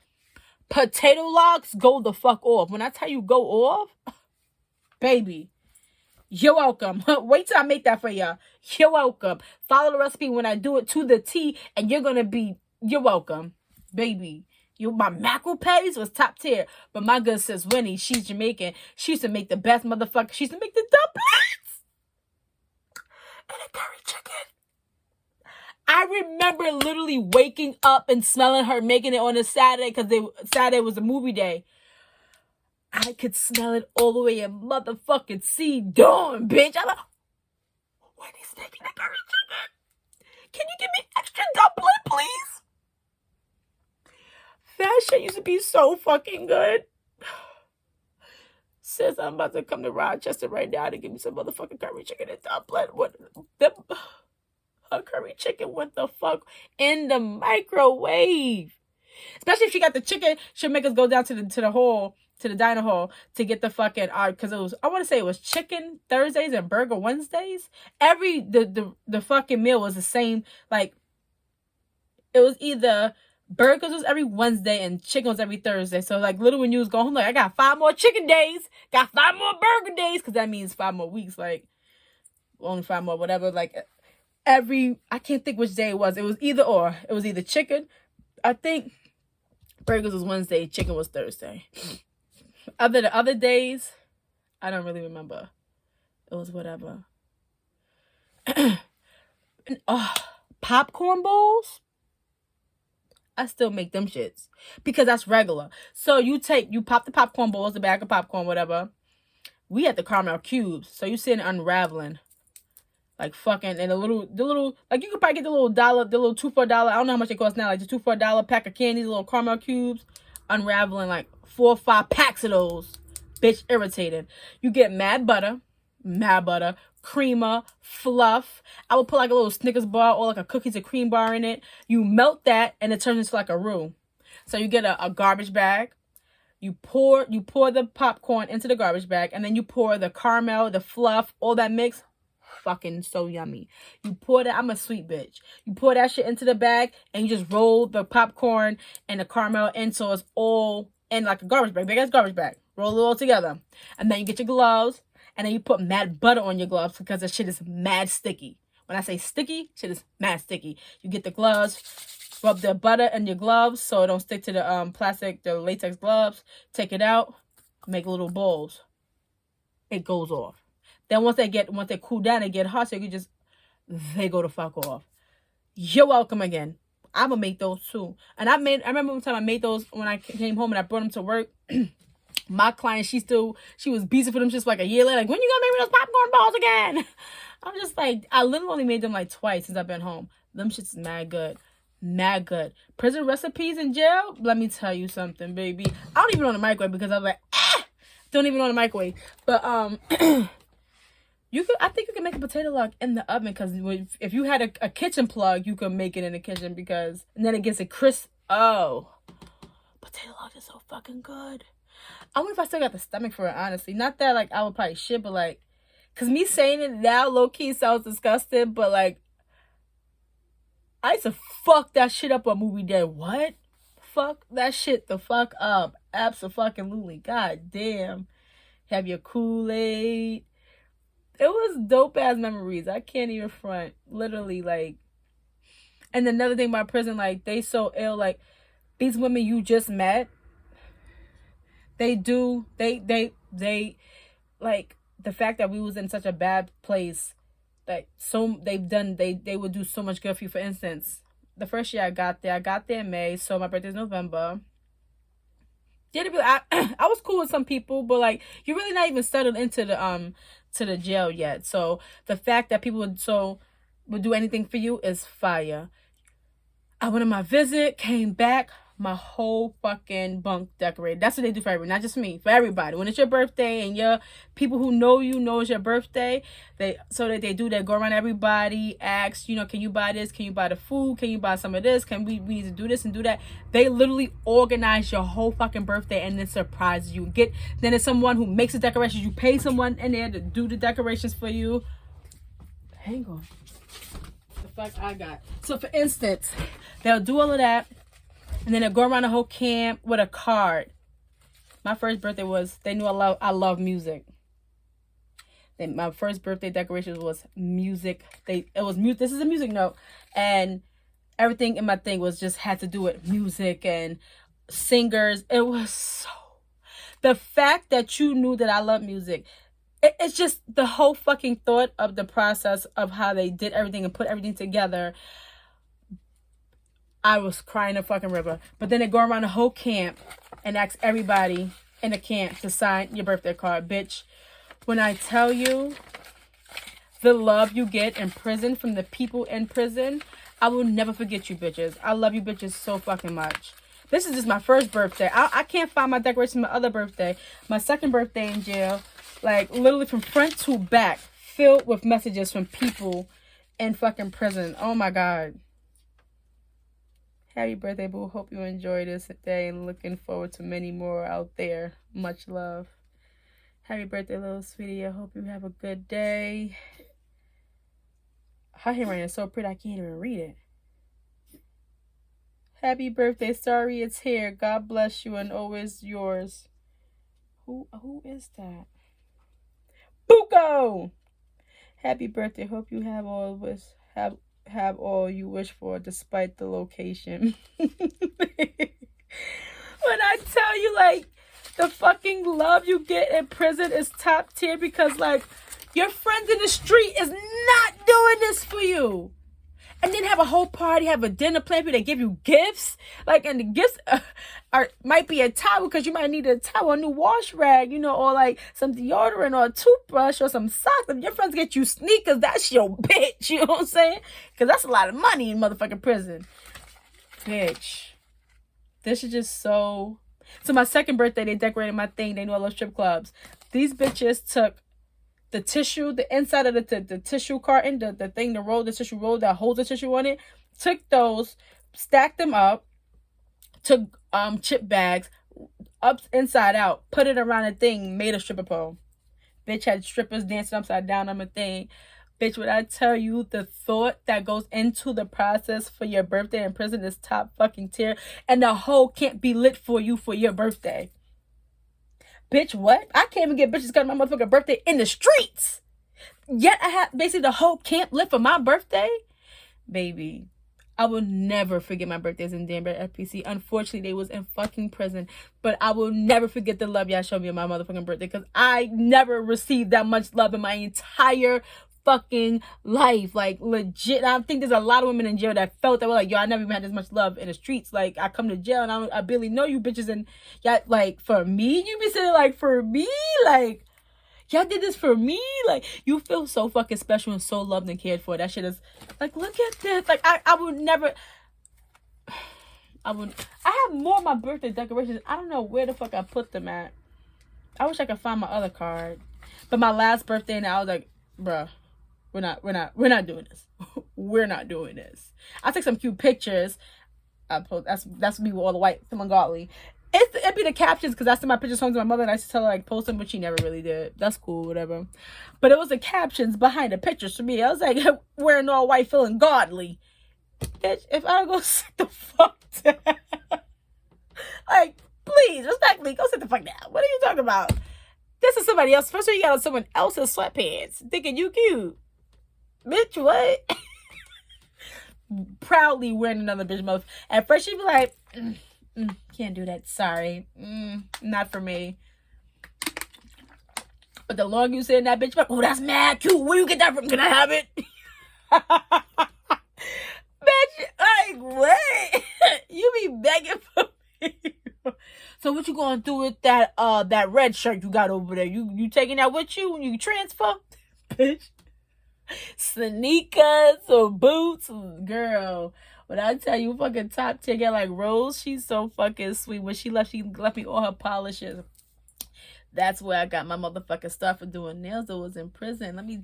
Potato logs go the fuck off. When I tell you go off, baby, you're welcome. Wait till I make that for y'all. You're welcome. Follow the recipe when I do it to the T, and you're welcome. Baby, my mackerel patties was top tier. But my good sis Winnie, she's Jamaican. She used to make the best motherfucker. She used to make the dumplings and the curry chicken. I remember literally waking up and smelling her making it on a Saturday, because Saturday was a movie day. I could smell it all the way in motherfucking Dawn, bitch. I'm like, Wendy's making the curry chicken. Can you give me extra dumpling, please? That shit used to be so fucking good. Sis, I'm about to come to Rochester right now to give me some motherfucking curry chicken and dumpling. Her curry chicken went the fuck in the microwave. Especially if she got the chicken, she'll make us go down to the hall, to the diner hall, to get the fucking because I want to say it was chicken Thursdays and burger Wednesdays. The fucking meal was the same. Like, it was either burgers was every Wednesday and chicken was every Thursday. So like, little when you was going home, like, I got 5 more chicken days, got 5 more burger days, because that means 5 more weeks. Like, only 5 more, whatever. Like, I can't think which day it was. It was either or. It was either chicken. I think burgers was Wednesday, chicken was Thursday. The other days, I don't really remember. It was whatever. Popcorn bowls, I still make them shits because that's regular. So you pop the popcorn bowls, the bag of popcorn, whatever. We had the caramel cubes, so you sit unraveling. Like fucking, and the little, like, you could probably get the little $2 for $1. I don't know how much it costs now. Like the $2 for $1 pack of candies, little caramel cubes, unraveling like 4 or 5 packs of those. Bitch, irritated. You get mad butter, creamer, fluff. I would put like a little Snickers bar or like a cookies and cream bar in it. You melt that, and it turns into like a roux. So you get a garbage bag. You pour the popcorn into the garbage bag, and then you pour the caramel, the fluff, all that mix. Fucking so yummy. You pour that, I'm a sweet bitch. You pour that shit into the bag, and you just roll the popcorn and the caramel in, so it's all in like a garbage bag, big ass garbage bag. Roll it all together. And then you get your gloves, and then you put mad butter on your gloves, because the shit is mad sticky. When I say sticky, shit is mad sticky. You get the gloves, rub the butter in your gloves so it don't stick to the latex gloves. Take it out, make little balls. It goes off. Then once they cool down and get hot, so they go the fuck off. You're welcome again. I'm gonna make those too. And I remember one time I made those when I came home and I brought them to work. My client, she was beasting for them just like a year later. Like, when you gonna make me those popcorn balls again? I'm just like, I literally only made them like twice since I've been home. Them shit's mad good. Mad good. Prison recipes in jail, let me tell you something, baby. I don't even know the microwave, because I'm like, don't even know the microwave. But I think you can make a potato log in the oven, because if you had a kitchen plug, you could make it in the kitchen, and then it gets a crisp. Oh, potato log is so fucking good. I wonder if I still got the stomach for it, honestly. Not that, like, I would probably shit, but, like, because me saying it now, low-key sounds disgusting, but, like, I used to fuck that shit up on movie day. What? Fuck that shit the fuck up. Abso-fucking-lutely. God damn. Have your Kool-Aid. It was dope-ass memories. I can't even front. Literally, like. And another thing about prison, like, they so ill. Like, these women you just met, they like, the fact that we was in such a bad place, like, so they would do so much good for you. For instance, the first year I got there in May, so my birthday's November. I was cool with some people, but, like, you're really not even settled into the jail yet. So the fact that people would do anything for you is fire. I went on my visit, came back, my whole fucking bunk decorated. That's what they do for everyone, not just me, for everybody. When it's your birthday and your people who know you know it's your birthday, they go around everybody, ask, can you buy this? Can you buy the food? Can you buy some of this? Can we need to do this and do that? They literally organize your whole fucking birthday and then surprise you. Then there's someone who makes the decorations. You pay someone in there to do the decorations for you. Hang on. The fuck I got. So for instance, they'll do all of that. And then they'll go around the whole camp with a card. My first birthday they knew I love music. My first birthday decorations was music. This is a music note. And everything in my thing had to do with music and singers. It was so... The fact that you knew that I love music, it's just the whole fucking thought of the process of how they did everything and put everything together. I was crying a fucking river. But then they go around the whole camp and ask everybody in the camp to sign your birthday card. Bitch, when I tell you the love you get in prison from the people in prison, I will never forget you bitches. I love you bitches so fucking much. This is just my first birthday. I can't find my decoration my other birthday. My second birthday in jail, like, literally from front to back, filled with messages from people in fucking prison. Oh my God. Happy birthday, boo. Hope you enjoy this day and looking forward to many more out there. Much love. Happy birthday, little sweetie. I hope you have a good day. Her handwriting is so pretty I can't even read it. Happy birthday. Sorry it's here. God bless you and always yours. Who is that? Buko! Happy birthday. Hope you have all you wish for despite the location. When I tell you, like, the fucking love you get in prison is top tier, because, like, your friends in the street is not doing this for you. And then have a whole party, have a dinner plan for you. They give you gifts. Like, and the gifts might be a towel, because you might need a towel, a new wash rag, or like some deodorant or a toothbrush or some socks. If your friends get you sneakers, that's your bitch. You know what I'm saying? Because that's a lot of money in motherfucking prison. Bitch. This is just so... So my second birthday, they decorated my thing. They knew I love strip clubs. These bitches took the tissue, the inside of the tissue carton, the thing, the tissue roll that holds the tissue on it, took those, stacked them up, took chip bags, up inside out, put it around a thing, made a stripper pole. Bitch had strippers dancing upside down on a thing. Bitch, when I tell you the thought that goes into the process for your birthday in prison is top fucking tier, and the whole can't be lit for you for your birthday. Bitch, what? I can't even get bitches coming to my motherfucking birthday in the streets. Yet I had basically the whole camp lit for my birthday. Baby, I will never forget my birthdays in Danbury FPC. Unfortunately, they was in fucking prison. But I will never forget the love y'all showed me on my motherfucking birthday, because I never received that much love in my entire fucking life. Like, legit. I think there's a lot of women in jail that felt that way, like, yo, I never even had this much love in the streets. Like, I come to jail and I barely know you bitches, and y'all, like, for me, you be saying, like, for me, like, y'all did this for me. Like, you feel so fucking special and so loved and cared for. That shit is, like, look at this. Like, I would never... I have more of my birthday decorations. I don't know where the fuck I put them at. I wish I could find my other card. But my last birthday, and I was like, bruh, we're not doing this. We're not doing this. I took some cute pictures. I post. That's me with all the white feeling godly. It'd be the captions because I sent my pictures home to my mother and I used to tell her like post them, but she never really did. That's cool, whatever. But it was the captions behind the pictures for me. I was like wearing all white, feeling godly. Bitch, if I go sit the fuck down, like please respectfully go sit the fuck down. What are you talking about? This is somebody else. First of all, you got on someone else's sweatpants, thinking you cute. Bitch, what? Proudly wearing another bitch mouth. At first she'd be like, can't do that. Sorry. Not for me. But the longer you sit in that bitch, like, oh, that's mad cute. Where you get that from? Can I have it? Bitch, like, what? You be begging for me. So what you gonna do with that red shirt you got over there? You taking that with you when you transfer? Bitch. Sneakers or boots, girl. When I tell you, fucking top tier get like Rose, she's so fucking sweet. When she left me all her polishes. That's where I got my motherfucking stuff for doing nails. I was in prison.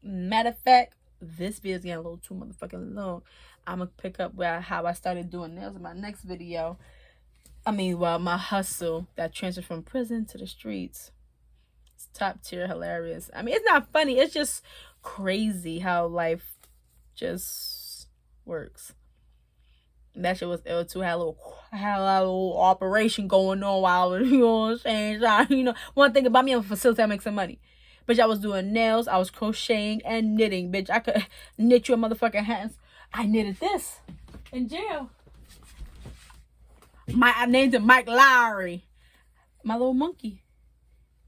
Matter of fact, this video is getting a little too motherfucking long. I'm gonna pick up how I started doing nails in my next video. My hustle that transferred from prison to the streets. It's top tier hilarious. It's not funny. It's just crazy how life just works. That shit was ill too. Had a little operation going on while I was, you know what I'm saying? One thing about me, I'm a facilitator, I make some money. Bitch, I was doing nails, I was crocheting and knitting. Bitch, I could knit you a motherfucking hat. I knitted this in jail. I named him Mike Lowry. My little monkey.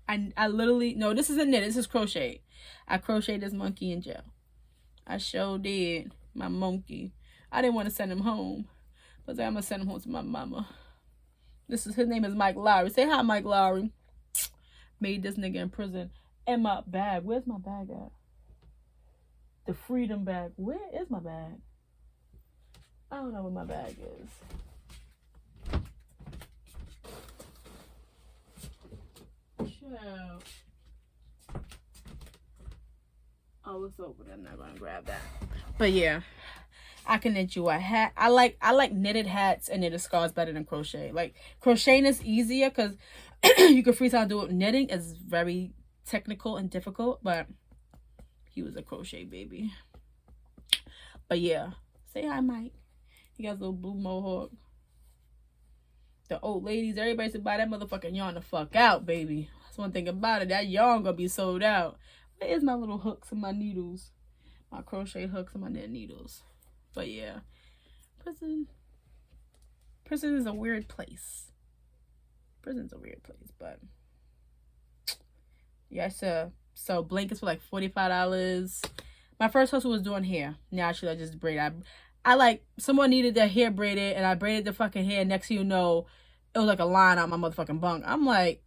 I literally, no, this isn't knit, this is crochet. I crocheted this monkey in jail. I sure did. My monkey. I didn't want to send him home. But I'm going to send him home to my mama. His name is Mike Lowry. Say hi, Mike Lowry. Made this nigga in prison. And my bag. Where's my bag at? The freedom bag. Where is my bag? I don't know where my bag is. Chill. Oh, it's over there. I'm not gonna grab that. But yeah, I can knit you a hat. I like knitted hats and knitted scarves better than crochet. Like crocheting is easier because you can freestyle do it. Knitting is very technical and difficult. But he was a crochet baby. But yeah, say hi, Mike. He got a little blue mohawk. The old ladies, everybody should buy that motherfucking yarn the fuck out, baby. That's one thing about it. That yarn gonna be sold out. Where is my little hooks and my needles? My crochet hooks and my knit needles. But yeah, prison is a weird place. Prison's a weird place, but yeah, I sell blankets for like $45. My first hustle was doing hair. Naturally, I just braid. I like someone needed their hair braided, and I braided the fucking hair. Next thing you know, it was like a line on my motherfucking bunk. I'm like,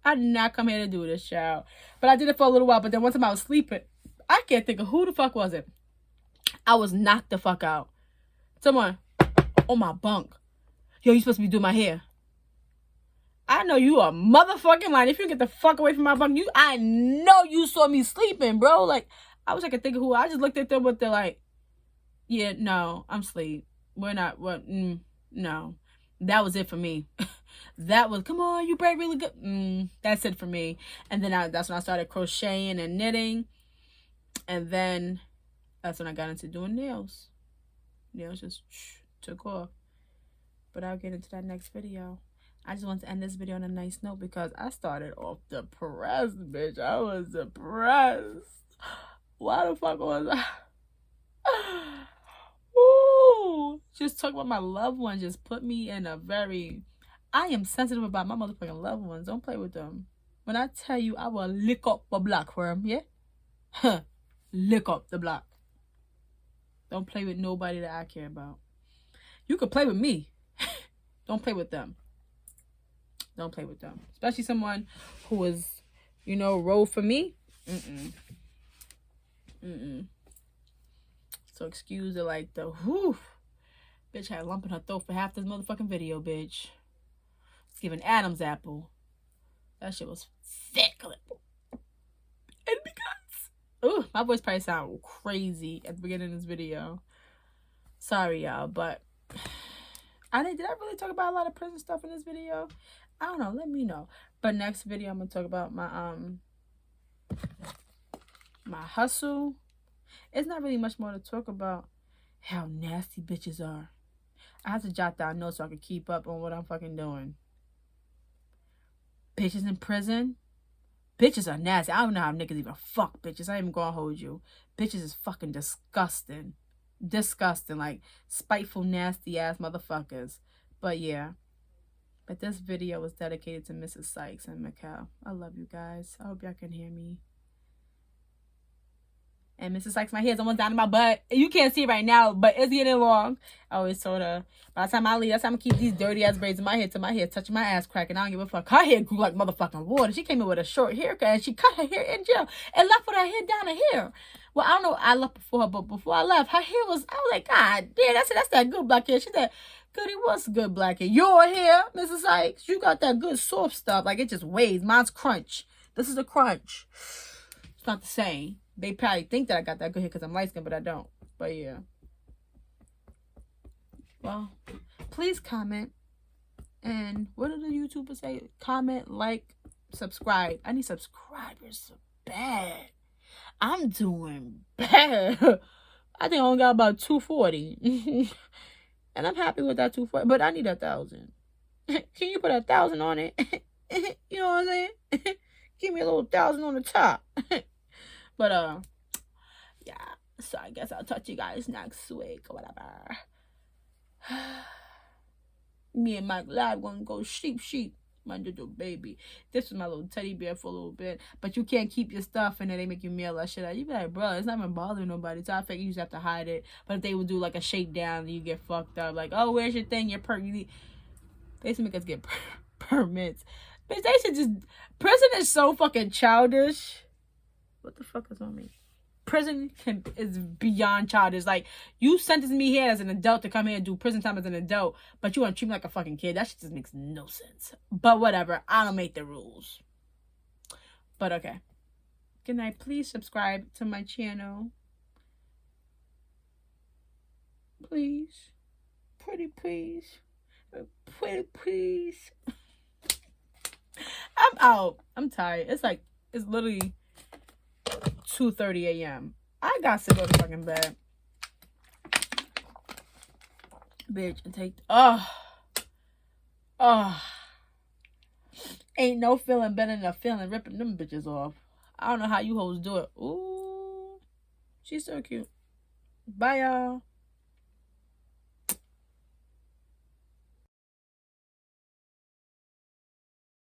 I did not come here to do this, child. But I did it for a little while. But then one time I was sleeping. I can't think of who the fuck was it. I was knocked the fuck out. Someone on my bunk. Yo, you supposed to be doing my hair. I know you are motherfucking lying. If you get the fuck away from my bunk, I know you saw me sleeping, bro. Like, I wish I could think of who. I just looked at them with the like, yeah, no, I'm asleep. We're not, no. That was it for me. That was, come on, you braid really good. That's it for me. And then that's when I started crocheting and knitting. And then that's when I got into doing nails. Nails just took off. But I'll get into that next video. I just want to end this video on a nice note because I started off depressed, bitch. I was depressed. Why the fuck was I? Ooh, just talking about my loved ones just put me in a very... I am sensitive about my motherfucking loved ones. Don't play with them. When I tell you I will lick up a block for them, yeah? Huh. Lick up the block. Don't play with nobody that I care about. You could play with me. Don't play with them. Don't play with them. Especially someone who is, role for me. So excuse the whew. Bitch had a lump in her throat for half this motherfucking video, bitch. It's giving Adam's apple. That shit was thick. Ooh, my voice probably sound crazy at the beginning of this video. Sorry, y'all, but did I really talk about a lot of prison stuff in this video? I don't know. Let me know. But next video, I'm gonna talk about my hustle. It's not really much more to talk about. How nasty bitches are. I have to jot down notes so I can keep up on what I'm fucking doing. Bitches in prison. Bitches are nasty. I don't know how niggas even fuck bitches. I ain't even gonna hold you. Bitches is fucking disgusting. Disgusting. Like, spiteful, nasty ass motherfuckers. But yeah. But this video was dedicated to Mrs. Sykes and Mikkel. I love you guys. I hope y'all can hear me. And Mrs. Sykes, my hair's almost down to my butt. You can't see it right now, but it's getting long. I always told her, by the time I leave, that's time I keep these dirty ass braids in my hair till my hair touching my ass crack, and I don't give a fuck. Her hair grew like motherfucking water. She came in with a short haircut, and she cut her hair in jail and left with her hair down to here. Well, I don't know. I left before her, but before I left, her hair was, I was like, God damn, that's that good black hair. She said, Goody, what's good black hair? Your hair, Mrs. Sykes, you got that good soft stuff. Like, it just waves. Mine's crunch. This is a crunch. It's not the same. They probably think that I got that good hair because I'm light skinned, but I don't. But yeah. Well, please comment. And what did the YouTubers say? Comment, like, subscribe. I need subscribers so bad. I'm doing bad. I think I only got about 240. And I'm happy with that 240. But I need 1,000. Can you put 1,000 on it? You know what I'm saying? Give me a little 1,000 on the top. But, yeah. So I guess I'll talk to you guys next week or whatever. Me and Mike Live gonna go sheep. My little baby. This was my little teddy bear for a little bit. But you can't keep your stuff in there. They make you mail that shit out. You be like, bro, it's not even bothering nobody. So I think you just have to hide it. But if they would do like a shakedown, you get fucked up. Like, oh, where's your thing? Your perk. They should make us get permits. Bitch, they should just... Prison is so fucking childish. What the fuck is on me? Prison is beyond childish. Like, you sentenced me here as an adult to come here and do prison time as an adult, but you want to treat me like a fucking kid. That shit just makes no sense. But whatever. I don't make the rules. But okay. Good night. Please subscribe to my channel. Please. Pretty please. Pretty please. I'm out. I'm tired. It's literally 2:30 a.m. I got to go to fucking bed. Bitch, and take... Ain't no feeling better than a feeling ripping them bitches off. I don't know how you hoes do it. Ooh. She's so cute. Bye, y'all.